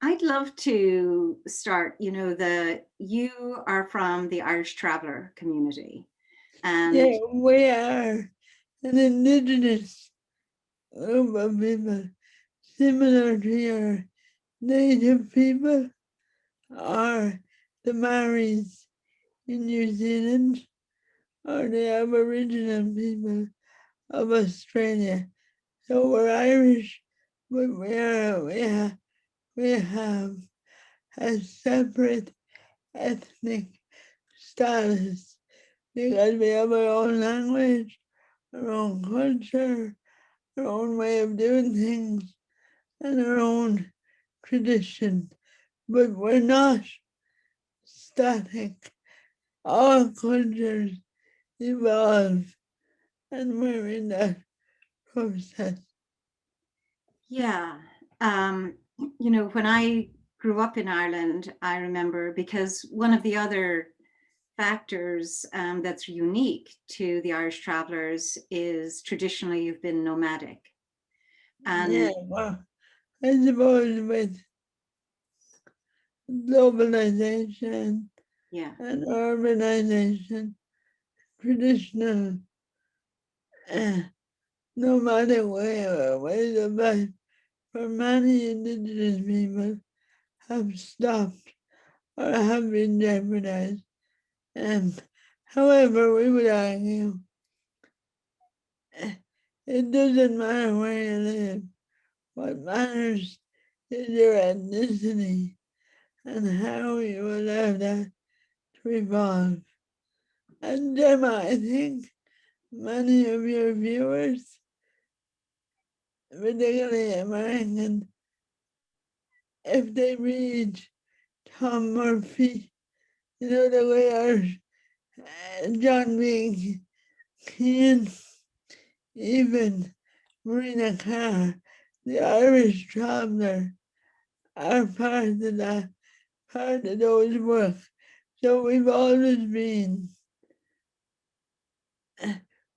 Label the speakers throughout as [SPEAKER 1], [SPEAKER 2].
[SPEAKER 1] I'd love to start. You are from the Irish Traveller community, and
[SPEAKER 2] Yeah, we are an indigenous group of people similar to your native people or the Maoris in New Zealand or the Aboriginal people of Australia. So we're Irish, but we have a separate ethnic status because we have our own language, our own culture, our own way of doing things, and our own tradition. But we're not static. All cultures evolve, and we're in that process.
[SPEAKER 1] yeah, when I grew up in Ireland, I remember because one of the other factors that's unique to the Irish Travellers is traditionally you've been nomadic,
[SPEAKER 2] Yeah,
[SPEAKER 1] and
[SPEAKER 2] well, I suppose with globalization
[SPEAKER 1] yeah,
[SPEAKER 2] and urbanization, traditional, uh, nomadic ways of life for many indigenous people have stopped or have been jeopardized. And however, we would argue it doesn't matter where you live. What matters is your ethnicity and how you allow that to evolve. And Gemma, I think many of your viewers, particularly American, if they read Tom Murphy, the way our John B. Keane, even Marina Carr, the Irish traveller, are part of those work. So we've always been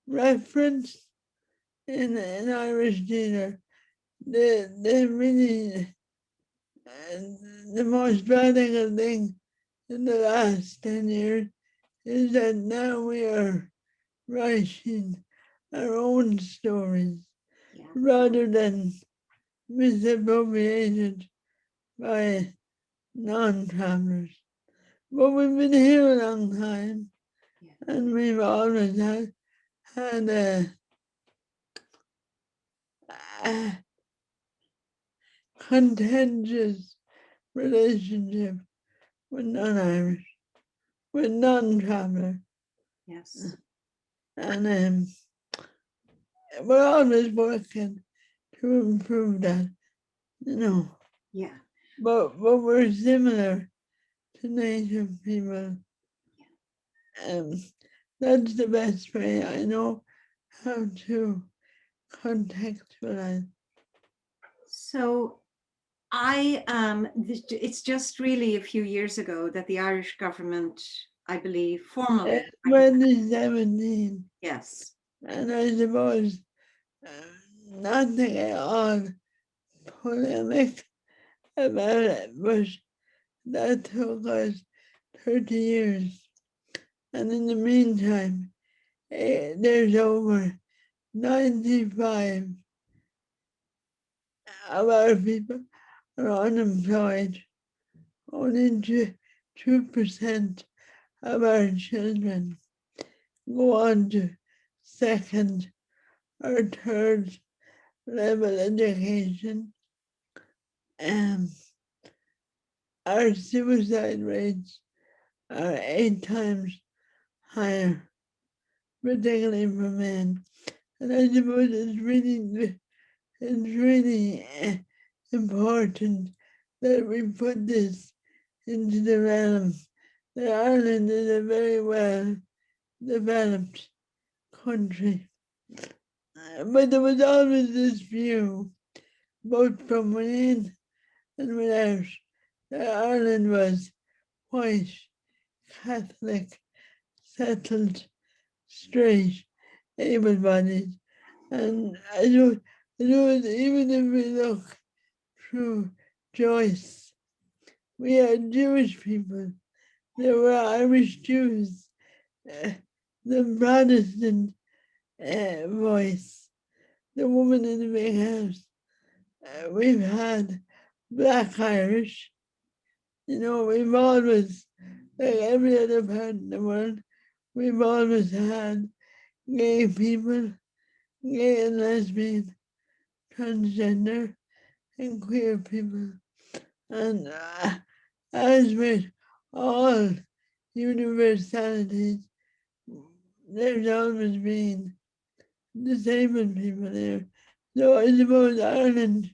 [SPEAKER 2] referenced in Irish theatre. The really the most radical thing in the last 10 years is that now we are writing our own stories
[SPEAKER 1] yeah,
[SPEAKER 2] rather than misappropriated by non-travelers. But we've been here a long time
[SPEAKER 1] yeah.
[SPEAKER 2] and we've always had a contentious relationship with non-Irish, with non-traveler.
[SPEAKER 1] Yes.
[SPEAKER 2] And we're always working to improve that, you know.
[SPEAKER 1] Yeah.
[SPEAKER 2] But we're similar to native people. Um, that's the best way I know how to contextualize.
[SPEAKER 1] So it's just really a few years ago that the Irish government, I believe,
[SPEAKER 2] In
[SPEAKER 1] formally,
[SPEAKER 2] 2017,
[SPEAKER 1] yes,
[SPEAKER 2] and I suppose uh, nothing at all polemic about it, but that took us 30 years. And in the meantime, there's over 95 of our people are unemployed. Only 2% of our children go on to second or third level education. And our suicide rates are 8 times higher, particularly for men. And I suppose it's really important that we put this into the realm that Ireland is a very well developed country. But there was always this view, both from within and without, that Ireland was white, Catholic, settled, straight, able-bodied. And I know even if we look through Joyce we had Jewish people, there were Irish Jews, uh, the Protestant voice, the woman in the big house. We've had Black Irish, we've always, like every other part in the world, we've always had gay people, gay and lesbian, transgender, and queer people. And as with all universalities, there's always been disabled people there. So I suppose Ireland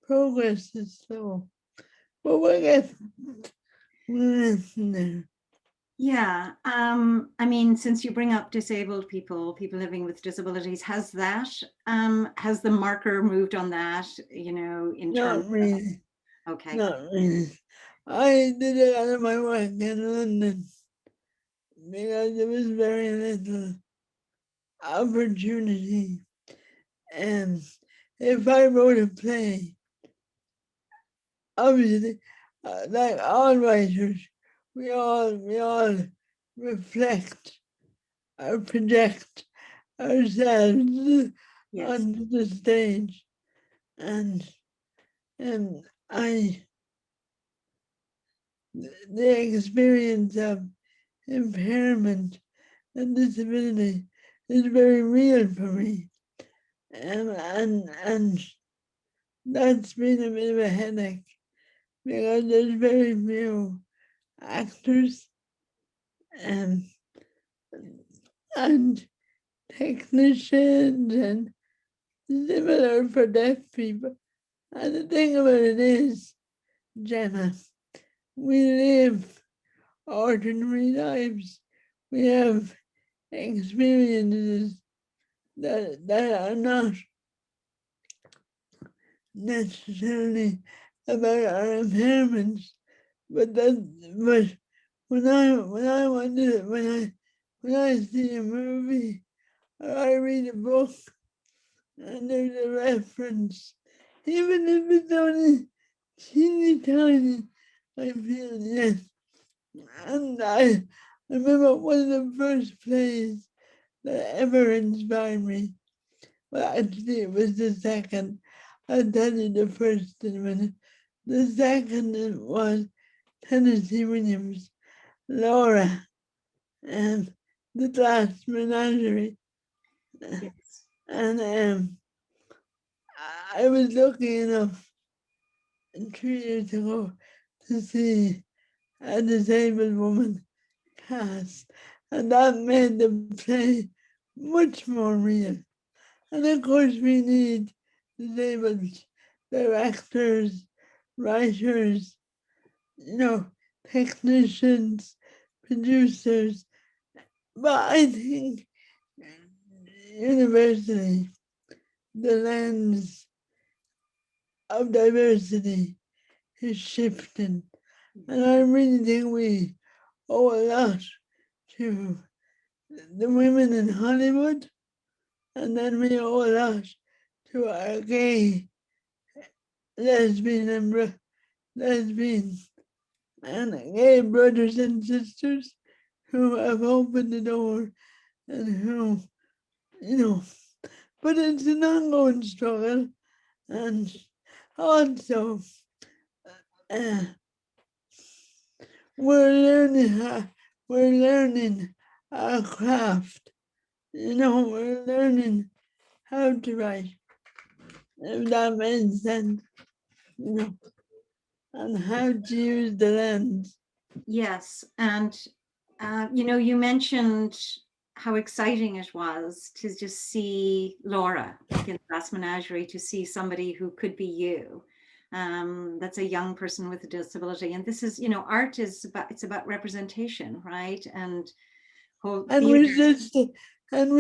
[SPEAKER 2] progress is slow, but we're getting there.
[SPEAKER 1] Yeah. I mean, since you bring up disabled people, people living with disabilities, has the marker moved on that, in terms
[SPEAKER 2] Not really,
[SPEAKER 1] of, okay.
[SPEAKER 2] not really. I did a lot of my work in London because there was very little opportunity. And if I wrote a play, obviously, like all writers, we all reflect or project ourselves
[SPEAKER 1] Yes.
[SPEAKER 2] onto the stage, and I the experience of impairment and disability is very real for me, and that's been a bit of a headache because there's very few actors and and technicians and similar for deaf people. And the thing about it is, Gemma, we live ordinary lives. We have experiences that are not necessarily about our impairments, but when I see a movie or I read a book and there's a reference, even if it's only teeny tiny, I feel yes. And I remember one of the first plays that ever inspired me. Well, actually, it was the second. I'll tell you the first in a minute. The second was Tennessee Williams, Laura, and the Glass Menagerie.
[SPEAKER 1] Yes.
[SPEAKER 2] And I was lucky enough 2 years ago to see a disabled woman cast, and that made the play much more real. And of course, we need disabled directors, writers, technicians, producers. But I think universally, the lens of diversity is shifting. And I really think we owe a lot to the women in Hollywood, and then we owe a lot to our gay, lesbian, lesbian, and gay brothers and sisters who have opened the door and who, you know, but it's an ongoing struggle. And also, uh, we're learning our craft. We're learning how to write, if that makes sense, and how to use the lens.
[SPEAKER 1] Yes. And, you mentioned how exciting it was to just see Laura, like in Glass Menagerie, to see somebody who could be you. That's a young person with a disability. And this is, art it's about representation, right? And
[SPEAKER 2] And
[SPEAKER 1] theater
[SPEAKER 2] resistance.
[SPEAKER 1] and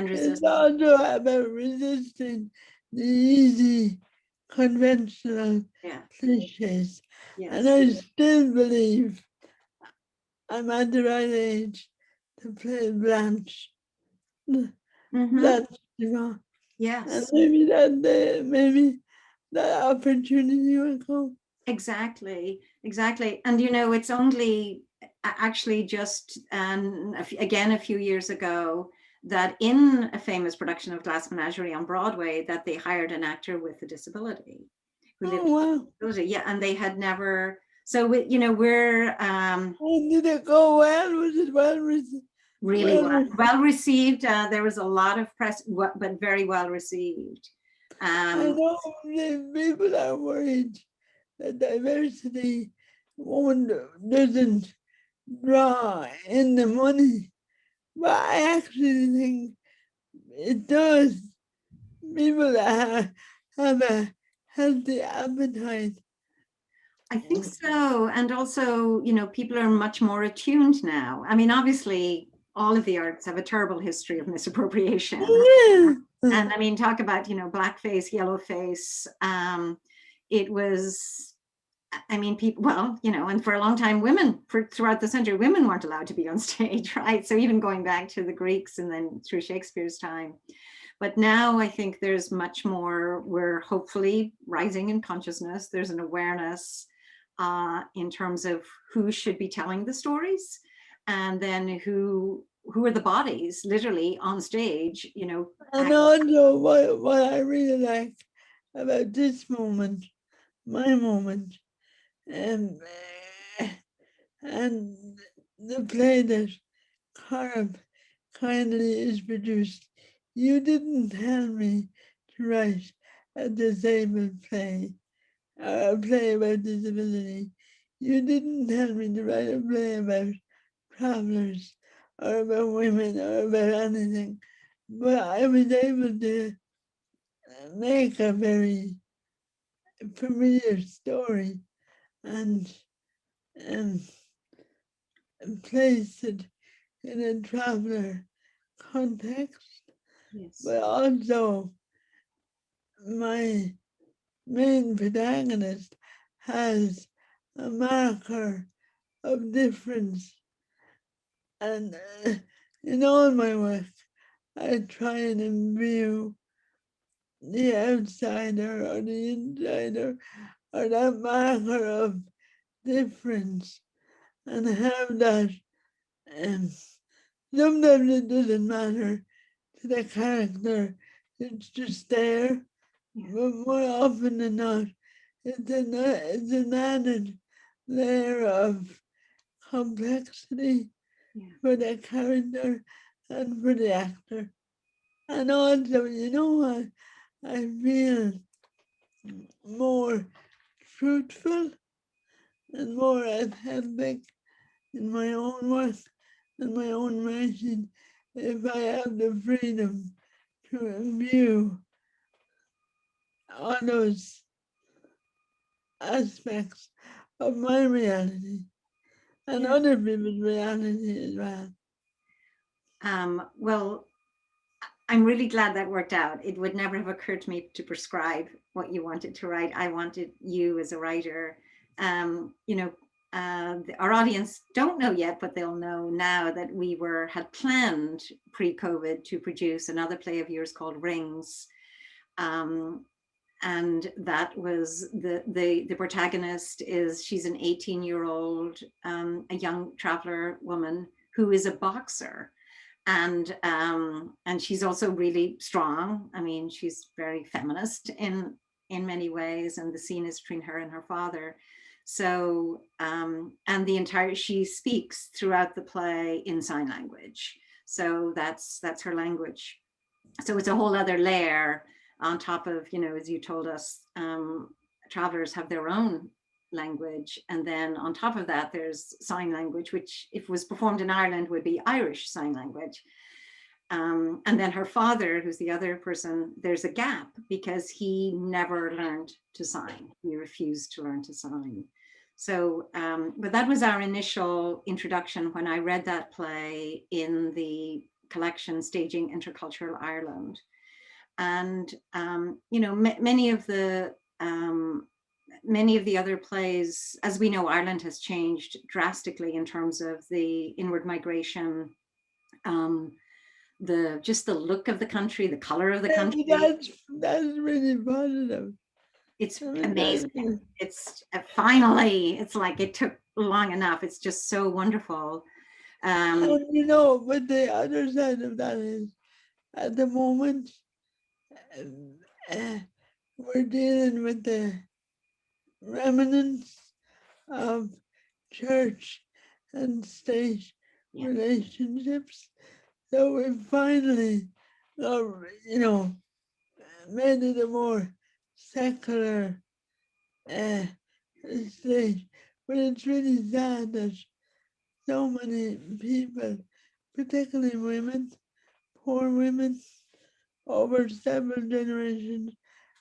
[SPEAKER 2] It's
[SPEAKER 1] resistance.
[SPEAKER 2] also about resisting the easy, conventional
[SPEAKER 1] Yeah.
[SPEAKER 2] cliches. And
[SPEAKER 1] Yes.
[SPEAKER 2] I still believe I'm at the right age to play Blanche.
[SPEAKER 1] Mm-hmm.
[SPEAKER 2] That's, and
[SPEAKER 1] Yes.
[SPEAKER 2] maybe that day, maybe that opportunity will come.
[SPEAKER 1] Exactly, exactly. And it's only actually just again a few years ago that in a famous production of Glass Menagerie on Broadway that they hired an actor with a disability who
[SPEAKER 2] Oh
[SPEAKER 1] lived with
[SPEAKER 2] wow!
[SPEAKER 1] a disability. Yeah, and they had never. So we're
[SPEAKER 2] And did it go well? Was it well received?
[SPEAKER 1] really
[SPEAKER 2] Well received?
[SPEAKER 1] well received. There was a lot of press, but very well received.
[SPEAKER 2] I
[SPEAKER 1] Um,
[SPEAKER 2] know that people are worried that diversity won't doesn't draw in the money, but I actually think it does. People that have a healthy appetite.
[SPEAKER 1] I think so. And also, people are much more attuned now. I mean, obviously, all of the arts have a terrible history of misappropriation.
[SPEAKER 2] Yeah.
[SPEAKER 1] And I mean, talk about, blackface, yellowface. It was, I mean, people, well, and for a long time, throughout the century, women weren't allowed to be on stage, right? So even going back to the Greeks and then through Shakespeare's time. But now I think there's much more, we're hopefully rising in consciousness. There's an awareness in terms of who should be telling the stories, and then who are the bodies literally on stage,
[SPEAKER 2] And also, what I really like about this moment, my moment, and and the play that Corrib kindly is produced. You didn't tell me to write a disabled play, or a play about disability. You didn't tell me to write a play about travelers, or about women, or about anything. But I was able to make a very familiar story and um, place it in a traveler context,
[SPEAKER 1] yes,
[SPEAKER 2] but also my main protagonist has a marker of difference. And in all my work, I try and imbue the outsider or the insider or that marker of difference and have that. Um, Sometimes it doesn't matter to the character, it's just there.
[SPEAKER 1] yeah,
[SPEAKER 2] But more often than not, it's an added layer of complexity
[SPEAKER 1] yeah,
[SPEAKER 2] for the character and for the actor. And also, what? I feel more truthful and more authentic in my own work and my own writing if I have the freedom to imbue all those aspects of my reality and
[SPEAKER 1] yeah.
[SPEAKER 2] other people's reality as well.
[SPEAKER 1] Well, I'm really glad that worked out. It would never have occurred to me to prescribe what you wanted to write. I wanted you as a writer. Our audience don't know yet, but they'll know now that we had planned pre-COVID to produce another play of yours called Rings. Um, and that was the protagonist she's an 18-year-old, a young traveler woman who is a boxer, and she's also really strong. I mean, she's very feminist in many ways, and the scene is between her and her father. So and she speaks throughout the play in sign language, so that's her language. So it's a whole other layer on top of, as you told us, travelers have their own language, and then on top of that there's sign language, which if was performed in Ireland would be Irish sign language. And then her father, who's the other person, there's a gap because he never learned to sign. He refused to learn to sign. So, but that was our initial introduction when I read that play in the collection Staging Intercultural Ireland. And, many of the other plays, as we know, Ireland has changed drastically in terms of the inward migration, um, just the look of the country, the color of the
[SPEAKER 2] Yeah,
[SPEAKER 1] country.
[SPEAKER 2] that's really positive.
[SPEAKER 1] It's
[SPEAKER 2] I mean,
[SPEAKER 1] amazing. It's finally, it's like it took long enough. It's just so wonderful. Um,
[SPEAKER 2] but the other side of that is at the moment, um, uh, we're dealing with the remnants of church and state
[SPEAKER 1] yeah,
[SPEAKER 2] relationships. So we finally got, made it a more secular uh, state. But it's really sad that so many people, particularly women, poor women, over several generations,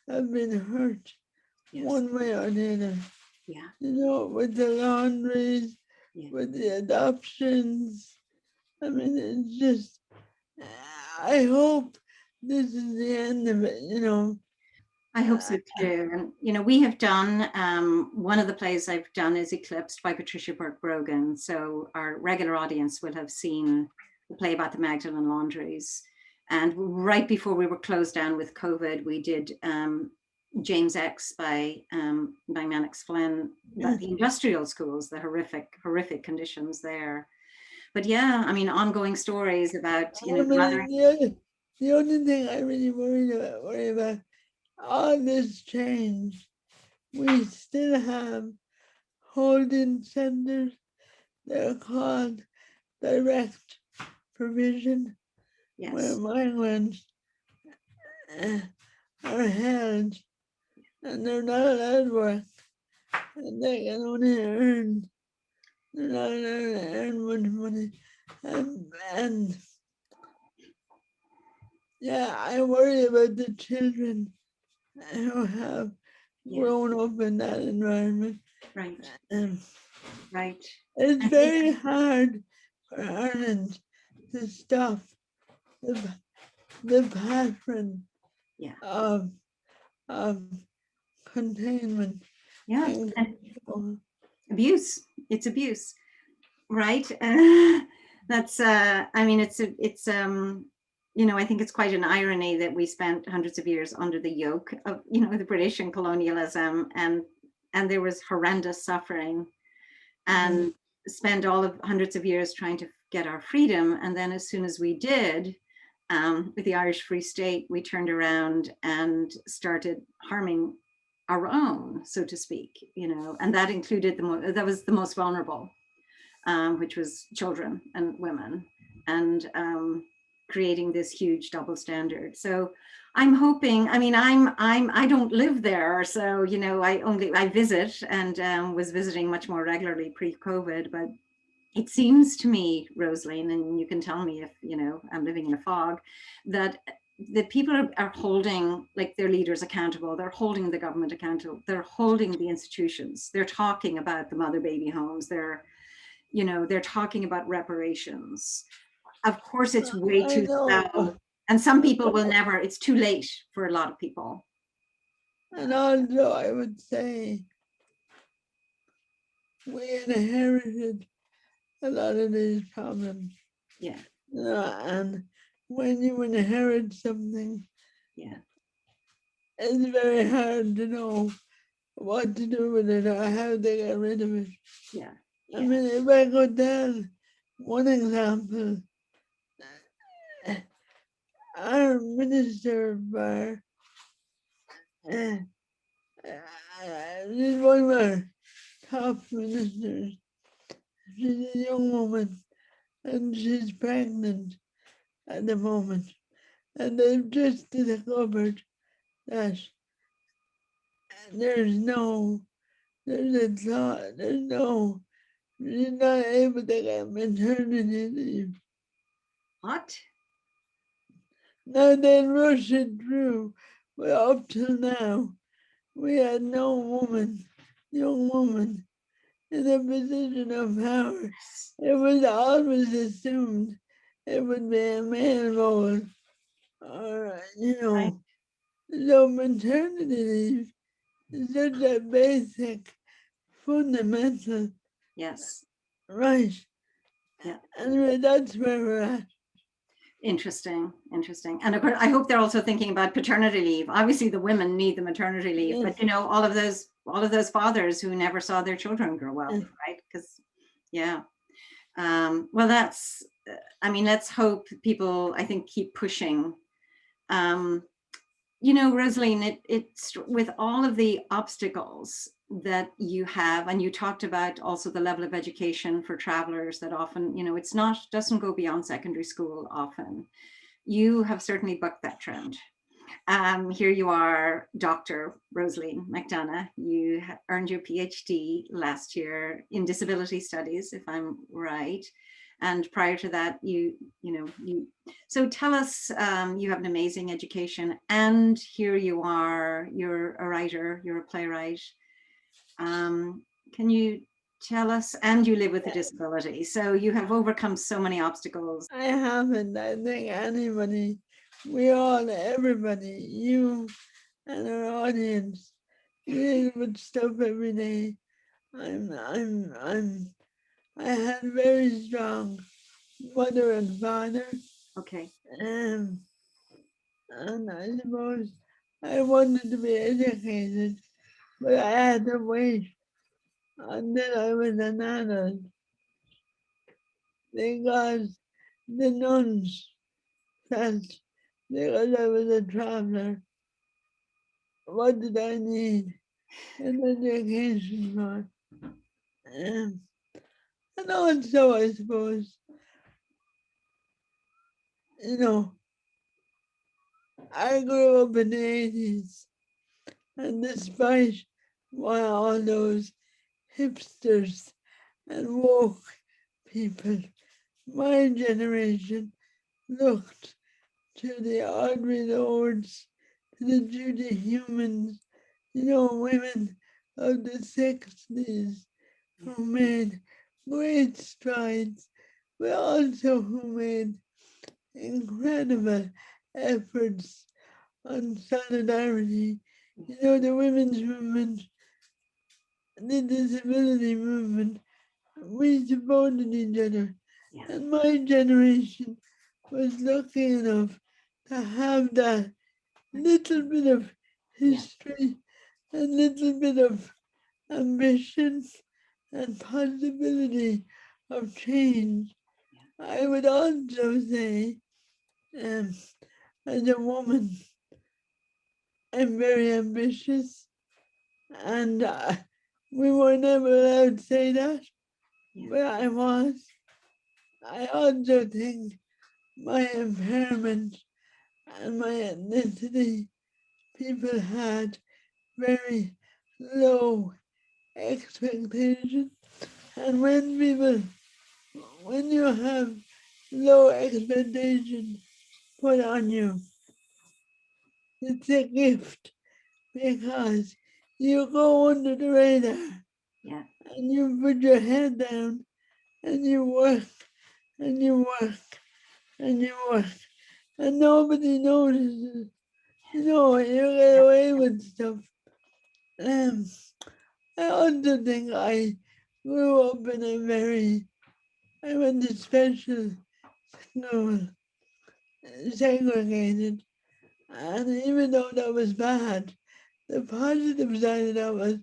[SPEAKER 2] have been hurt
[SPEAKER 1] yes,
[SPEAKER 2] one way or the other.
[SPEAKER 1] yeah,
[SPEAKER 2] With the laundries,
[SPEAKER 1] yeah.
[SPEAKER 2] with the adoptions. I mean, it's just, I hope this is the end of it.
[SPEAKER 1] I hope
[SPEAKER 2] Uh,
[SPEAKER 1] so too. And we have done one of the plays I've done is Eclipsed by Patricia Burke Brogan. So our regular audience will have seen the play about the Magdalen laundries. And right before we were closed down with COVID, we did James X by Mannix Flynn, about the industrial schools, the horrific conditions there. But yeah, I mean, ongoing stories about
[SPEAKER 2] I
[SPEAKER 1] mothering.
[SPEAKER 2] mean, the only thing I really worry about all this change, we still have holding centers. They're called direct provision, where
[SPEAKER 1] Yes,
[SPEAKER 2] migrants uh, are held and they're not allowed to work, and they can only earn, they're not allowed to earn much money. And yeah, I worry about the children who have
[SPEAKER 1] yeah,
[SPEAKER 2] grown up in that environment.
[SPEAKER 1] right,
[SPEAKER 2] And
[SPEAKER 1] right.
[SPEAKER 2] it's
[SPEAKER 1] And it,
[SPEAKER 2] very hard for Ireland to stop the, the pattern
[SPEAKER 1] yeah,
[SPEAKER 2] of, of containment
[SPEAKER 1] yeah.
[SPEAKER 2] and
[SPEAKER 1] And
[SPEAKER 2] control.
[SPEAKER 1] abuse, it's abuse, right? That's I mean, I think it's quite an irony that we spent hundreds of years under the yoke of the British and colonialism, and there was horrendous suffering,
[SPEAKER 2] Mm.
[SPEAKER 1] and spent all of hundreds of years trying to get our freedom, and then as soon as we did, with the Irish Free State, we turned around and started harming our own, so to speak, and that included that was the most vulnerable, which was children and women, and creating this huge double standard. So I'm hoping. I mean, I don't live there, so I visit, and was visiting much more regularly pre-COVID, but it seems to me, Rosaleen, and you can tell me if I'm living in a fog, that the people are holding like their leaders accountable. They're holding the government accountable. They're holding the institutions. They're talking about the mother baby homes. They're talking about reparations. Of course, it's way
[SPEAKER 2] I
[SPEAKER 1] too
[SPEAKER 2] know,
[SPEAKER 1] slow, and some people will never. It's too late for a lot of people.
[SPEAKER 2] and also I would say we inherited a lot of these problems.
[SPEAKER 1] Yeah,
[SPEAKER 2] And when you inherit something,
[SPEAKER 1] yeah,
[SPEAKER 2] it's very hard to know what to do with it or how to get rid of it.
[SPEAKER 1] yeah,
[SPEAKER 2] I
[SPEAKER 1] yeah.
[SPEAKER 2] mean, if I go down one example, our minister of bar, uh, she's one of our top ministers. She's a young woman and she's pregnant at the moment. And they've just discovered that there's no, there's a thought, there's no, she's not able to get maternity leave.
[SPEAKER 1] What?
[SPEAKER 2] Now they rush it through, but up till now, we had no young woman, in a position of power. It was always assumed it would be a male role, or,
[SPEAKER 1] Right.
[SPEAKER 2] so maternity leave is such a basic, fundamental
[SPEAKER 1] Yes.
[SPEAKER 2] right.
[SPEAKER 1] Yeah.
[SPEAKER 2] Anyway, that's where we're at.
[SPEAKER 1] Interesting, interesting. And of course, I hope they're also thinking about paternity leave. Obviously, the women need the maternity leave, but
[SPEAKER 2] Yes,
[SPEAKER 1] you know, all of those fathers who never saw their children grow up,
[SPEAKER 2] yes.
[SPEAKER 1] right? Because, yeah. Well, that's. I mean, let's hope people, I think, keep pushing. Um, you know, Rosaleen, it's with all of the obstacles that you have, and you talked about also the level of education for travelers that often, you know, it's not, doesn't go beyond secondary school often. You have certainly bucked that trend. Here you are, Dr. Rosaleen McDonagh. You earned your PhD last year in disability studies, if I'm right. And prior to that, so tell us, you have an amazing education, and here you are, you're a writer, you're a playwright. Can you tell us, and you live with a disability, so you have overcome so many obstacles.
[SPEAKER 2] I haven't. I think anybody, we all, everybody, you and our audience, deal with stuff every day. I had very strong mother and father,
[SPEAKER 1] Okay.
[SPEAKER 2] um, and I suppose I wanted to be educated, but I had to wait until I was an adult because the nuns felt because I was a traveler, what did I need an education for? Um, and also, I suppose, you know, I grew up in the 80s, and despite why all those hipsters and woke people, my generation looked to the Audrey Lords, to the Judy Humans, you know, women of the 60s who made great strides, but also who made incredible efforts on solidarity. You know, the women's movement, the disability movement, we supported each other.
[SPEAKER 1] Yeah.
[SPEAKER 2] And my generation was lucky enough to have that little bit of
[SPEAKER 1] Yeah.
[SPEAKER 2] history, a little bit of ambition and possibility of change. I would also say, um, as a woman, I'm very ambitious, and we were never allowed to say that,
[SPEAKER 1] Yeah.
[SPEAKER 2] but I was. I also think my impairment and my ethnicity, people had very low expectations. And when you have low expectations put on you, it's a gift because you go under the radar
[SPEAKER 1] Yeah.
[SPEAKER 2] and you put your head down and you work and you work and you work and nobody notices. You know, you get away with stuff. Um, I also think I grew up in a very, I went to special school, segregated, and even though that was bad, the positive side of that was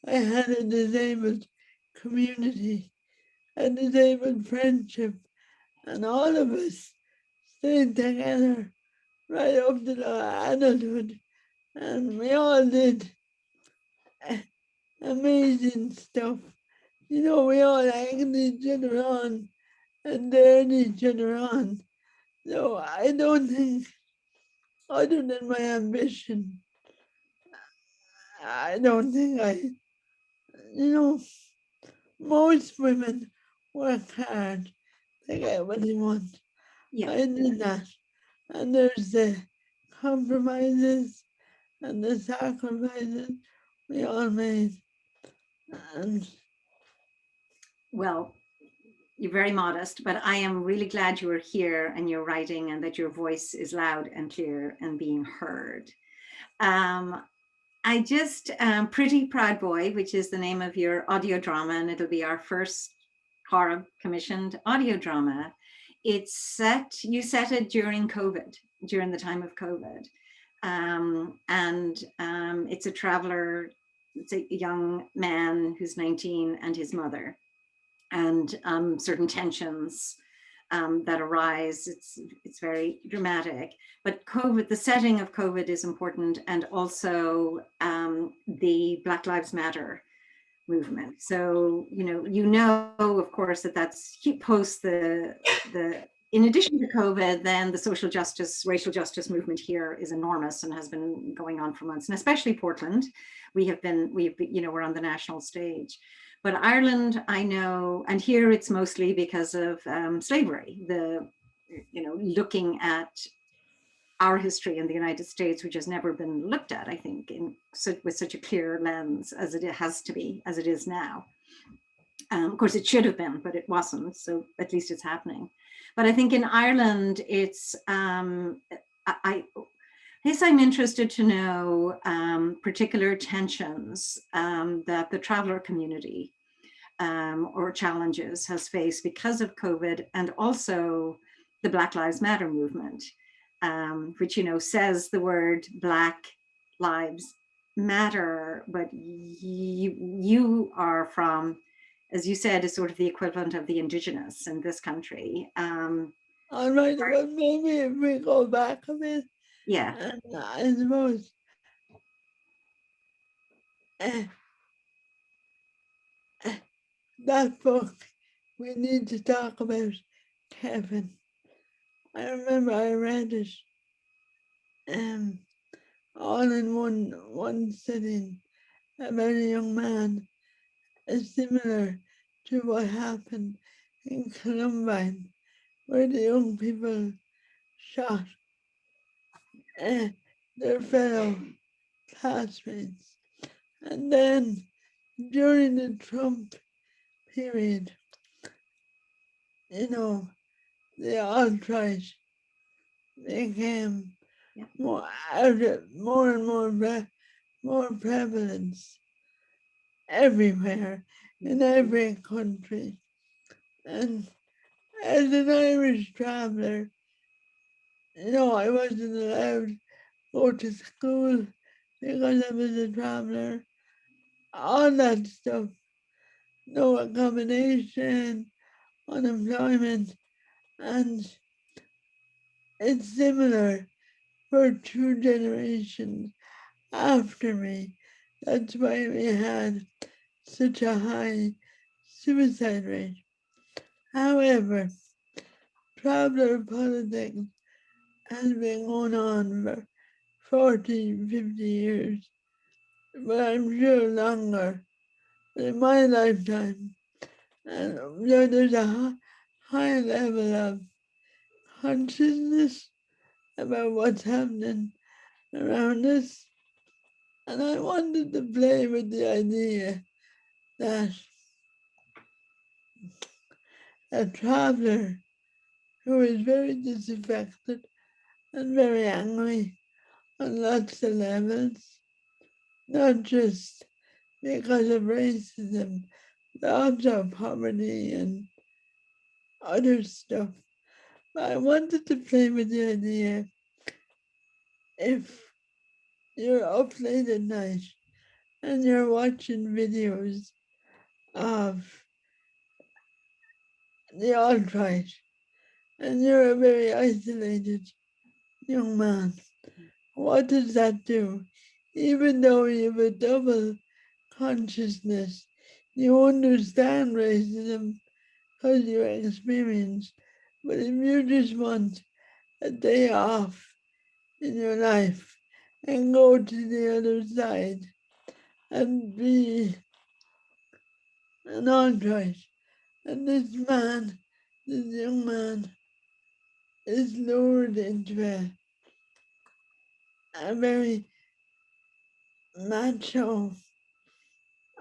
[SPEAKER 2] I had a disabled community, a disabled friendship, and all of us stayed together right up to the adulthood, and we all did amazing stuff. You know, we all egged each other on and dared each other on. So I don't think, other than my ambition, I don't think you know, most women work hard to get what they want.
[SPEAKER 1] Yeah.
[SPEAKER 2] I did that. And there's the compromises and the sacrifices we all made. And
[SPEAKER 1] Well, you're very modest, but I am really glad you are here and you're writing and that your voice is loud and clear and being heard. Um, I just, Pretty Proud Boy, which is the name of your audio drama, and it'll be our first Corrib commissioned audio drama, you set it during COVID, during the time of COVID. And it's a traveler, it's a young man who's 19 and his mother, and certain tensions that arise. It's very dramatic. But COVID, the setting of COVID is important, and also the Black Lives Matter movement. So of course, that's post the in addition to COVID, then the social justice, racial justice movement here is enormous and has been going on for months, and especially Portland. We've been, we're on the national stage. But Ireland, I know, and here it's mostly because of slavery, looking at our history in the United States, which has never been looked at, I think, with such a clear lens as it has to be, as it is now. Of course, it should have been, but it wasn't. So at least it's happening. But I think in Ireland, it's, I guess I'm interested to know particular tensions that the traveler community or challenges has faced because of COVID, and also the Black Lives Matter movement, which, says the word Black Lives Matter, but you are from, as you said, is sort of the equivalent of the indigenous in this country.
[SPEAKER 2] All right, well, maybe if we go back a bit,
[SPEAKER 1] Yeah.
[SPEAKER 2] and I suppose that book, we need to talk about Kevin. I remember I read it all in one sitting about a young man, similar to what happened in Columbine, where the young people shot their fellow classmates. And then during the Trump period, the alt-right became more and more prevalence everywhere in every country. And as an Irish traveller, I wasn't allowed to go to school because I was a traveller. All that stuff, no accommodation, unemployment, and it's similar for 2 generations after me. That's why we had such a high suicide rate. However, traveller politics has been going on for 40, 50 years, but I'm sure longer. But in my lifetime, and there's a high level of consciousness about what's happening around us. And I wanted to play with the idea that a traveller who is very disaffected and very angry on lots of levels, not just because of racism, but also poverty and other stuff. But I wanted to play with the idea, if you're up late at night and you're watching videos of the alt-right and you're a very isolated young man, what does that do? Even though you have a double consciousness, you understand racism because you experience, but if you just want a day off in your life and go to the other side and be an alt-right, and this young man, is lured into a very macho,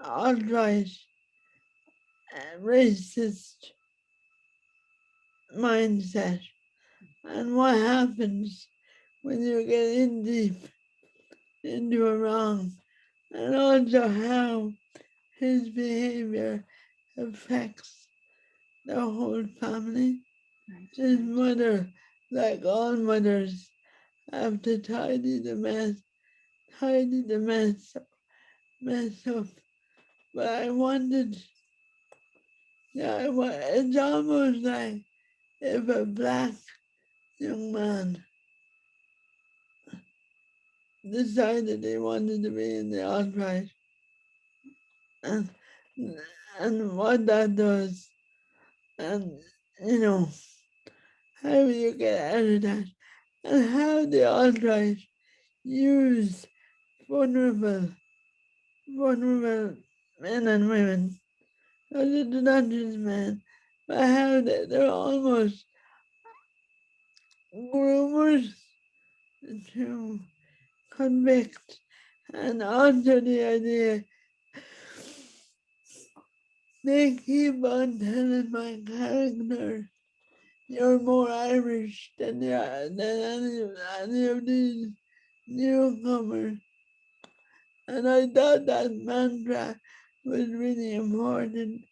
[SPEAKER 2] alt-right, racist mindset. And what happens when you get in deep into a wrong, and also how his behavior affects the whole family.
[SPEAKER 1] Right,
[SPEAKER 2] His
[SPEAKER 1] right.
[SPEAKER 2] mother, like all mothers, have to tidy the mess up. But I wanted, yeah, it's almost like if a black young man decided he wanted to be in the alt-right, and what that does, and you know, how you get out of that, and how the alt-right use vulnerable, vulnerable men and women, not just men, but how they're almost groomers to convict, and also the idea they keep on telling my character, you're more Irish than any of these newcomers. And I thought that mantra was really important,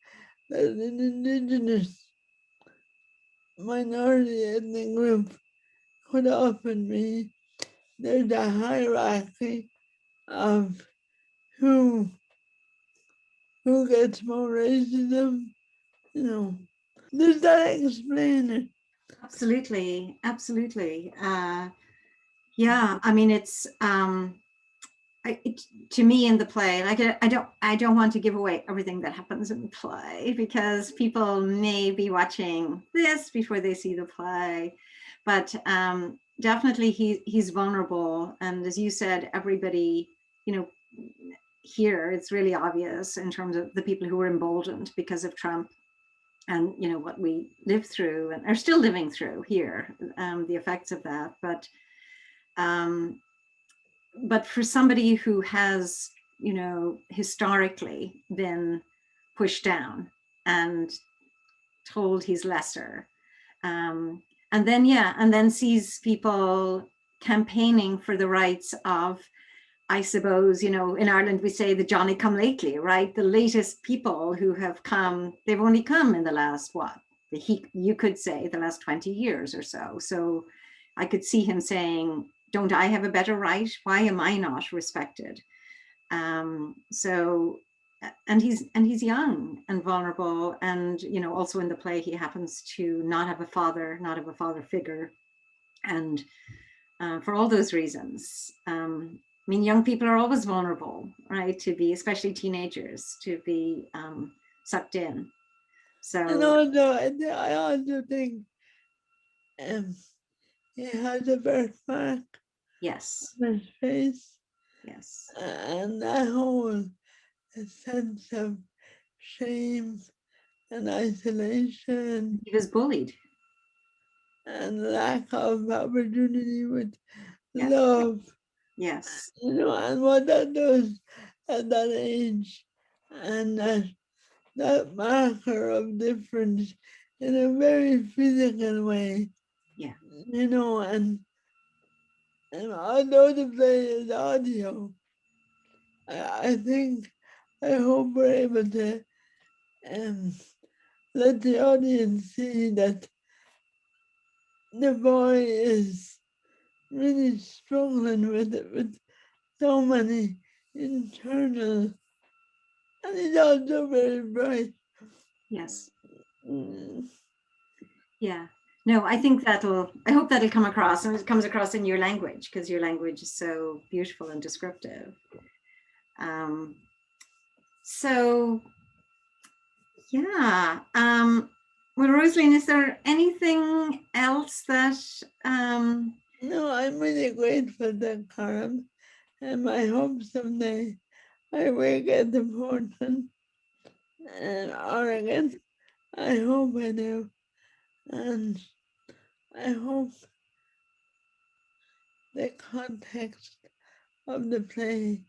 [SPEAKER 2] that an indigenous minority ethnic group could often be, there's a hierarchy of who who gets more racism, you know. Does that explain it?
[SPEAKER 1] Absolutely, absolutely. Yeah, I mean, it's to me in the play, like I don't want to give away everything that happens in the play because people may be watching this before they see the play, but definitely he's vulnerable, and as you said, everybody, you know, here it's really obvious in terms of the people who were emboldened because of Trump and you know what we lived through and are still living through here, the effects of that, um, but for somebody who has, you know, historically been pushed down and told he's lesser, um, and then yeah, and then sees people campaigning for the rights of, I suppose, you know, in Ireland we say the Johnny come lately, right? The latest people who have come, they've only come in the last what? You could say the last 20 years or so. So I could see him saying, don't I have a better right? Why am I not respected? So and he's young and vulnerable, and you know, also in the play he happens to not have a father, not have a father figure, and for all those reasons. I mean, young people are always vulnerable, right? To be, especially teenagers, to be sucked in.
[SPEAKER 2] And
[SPEAKER 1] So,
[SPEAKER 2] also, I also think um, he has a birthmark
[SPEAKER 1] yes,
[SPEAKER 2] on his face,
[SPEAKER 1] yes.
[SPEAKER 2] and that whole sense of shame and isolation
[SPEAKER 1] He was bullied.
[SPEAKER 2] and lack of opportunity with
[SPEAKER 1] Yes,
[SPEAKER 2] love,
[SPEAKER 1] yes,
[SPEAKER 2] and what that does at that age, and that marker of difference in a very physical way,
[SPEAKER 1] yeah,
[SPEAKER 2] and although the play is audio, I think, I hope we're able to um, let the audience see that the boy is really struggling with it, with so many internal, and he's also very bright.
[SPEAKER 1] yes,
[SPEAKER 2] Mm.
[SPEAKER 1] yeah. No, I think I hope that'll come across, and it comes across in your language because your language is so beautiful and descriptive. Um, so, yeah. Well, Rosaleen, is there anything else that
[SPEAKER 2] No, I'm really grateful to Corrib, and I hope someday I will get to Portland and Oregon. I hope I do, and I hope the context of the play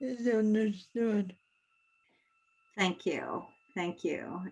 [SPEAKER 2] is understood.
[SPEAKER 1] thank you. Thank you.